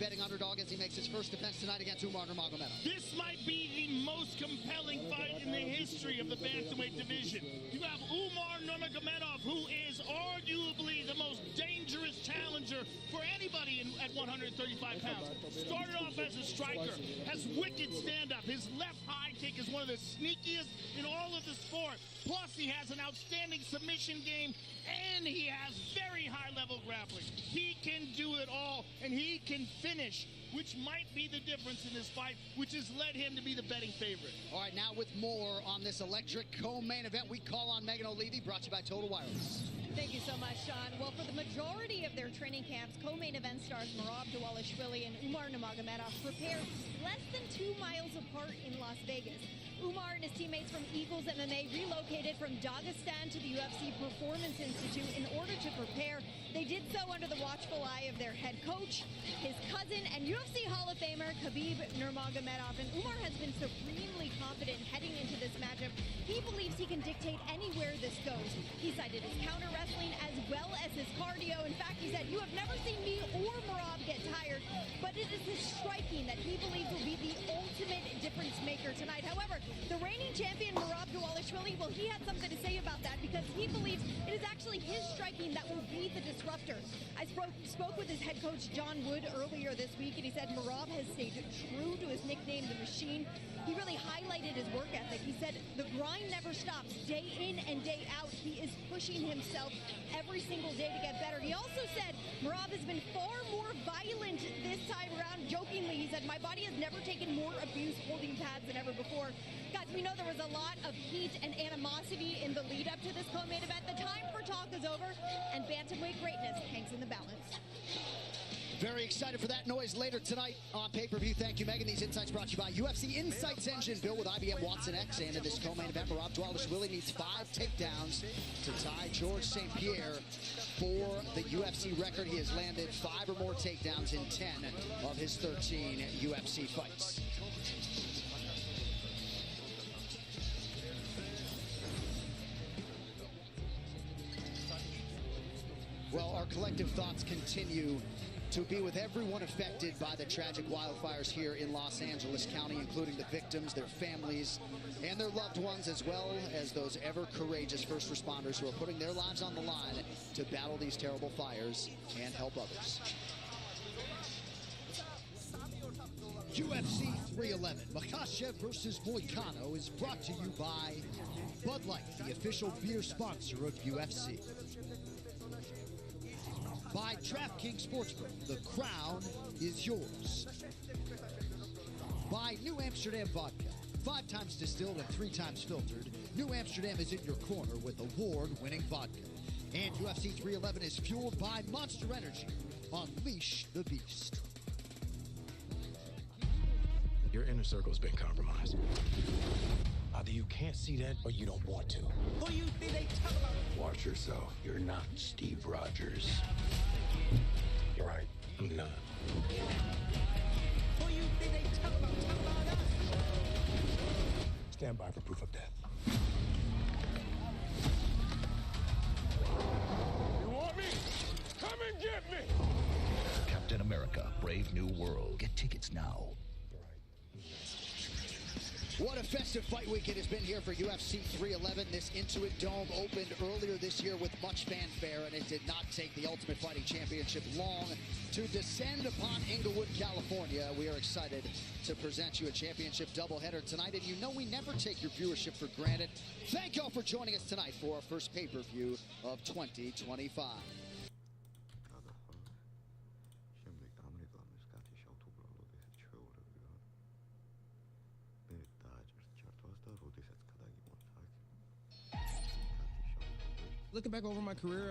betting underdog as he makes his first defense tonight against Umar Nurmagomedov. This might be the most compelling fight in the history of the bantamweight division. You have Umar Nurmagomedov, who is arguably the most dangerous challenger for anybody at 135 pounds. Started off as a striker, has wicked stand-up. His left high kick is one of the sneakiest in all of the sport. Plus, he has an outstanding submission game, and he has very high-level grappling. He can do it all, and he can finish, which might be the difference in this fight, which has led him to be the betting favorite. All right, now with more on this electric co-main event, we call on Megan O'Leary, brought to you by Total Wireless. Thank you so much, Sean. Well, for the majority of their training camps, co-main event stars Merab, Dvalishvili, and Umar Nurmagomedov prepared less than 2 miles apart in Las Vegas. Umar and his teammates from Eagles MMA relocated from Dagestan to the UFC Performance Institute in order to prepare. They did so under the watchful eye of their head coach, his cousin, and UFC Hall of Famer Khabib Nurmagomedov. And Umar has been supremely confident heading into this matchup. He believes he can dictate anywhere this goes. He cited his counter wrestling as well as his cardio. In fact, he said, "You have never seen me or Merab get tired, but it is his striking that he believes will be the ultimate difference maker tonight." However, the reigning champion Merab Dvalishvili, well, he had something to say about that because he believes it is actually his striking that will be the disruptor. I spoke with his head coach John Wood earlier this week, and he said Merab has stayed true to his nickname, The Machine. He really highlighted his work ethic. He said the grind never stops, day in and day out. He is pushing himself every single day to get better. He also said Merab has been far more violent this time around. Jokingly, he said, "My body has never taken more abuse holding pads than ever before." Guys, we know there was a lot of heat and animosity in the lead up to this co-main event. The time for talk is over, and bantamweight greatness hangs in the balance. Very excited for that noise later tonight on pay-per-view. Thank you, Megan. These insights brought to you by UFC Insights Engine, built with IBM Watson X. And in this co-main event, Merab Dvalishvili needs 5 takedowns to tie Georges St. Pierre for the UFC record. He has landed 5 or more takedowns in 10 of his 13 UFC fights. Well, our collective thoughts continue to be with everyone affected by the tragic wildfires here in Los Angeles County, including the victims, their families, and their loved ones, as well as those ever-courageous first responders who are putting their lives on the line to battle these terrible fires and help others. UFC 311, Makhachev versus Moicano is brought to you by Bud Light, the official beer sponsor of UFC. By DraftKings Sportsbook, the crown is yours. By New Amsterdam Vodka, 5 times distilled and 3 times filtered, New Amsterdam is in your corner with award-winning vodka. And UFC 311 is fueled by Monster Energy. Unleash the beast. Your inner circle's been compromised. Either you can't see that or you don't want to. Who you think they talk about? Watch yourself. You're not Steve Rogers. You're right. I'm not. Who you think they talk about? Talk about us. Stand by for proof of death. You want me? Come and get me! Captain America, Brave New World. Get tickets now. What a festive fight week it has been here for UFC 311. This Intuit Dome opened earlier this year with much fanfare, and it did not take the Ultimate Fighting Championship long to descend upon Inglewood, California. We are excited to present you a championship doubleheader tonight, and you know we never take your viewership for granted. Thank y'all for joining us tonight for our first pay-per-view of 2025. Looking back over my career,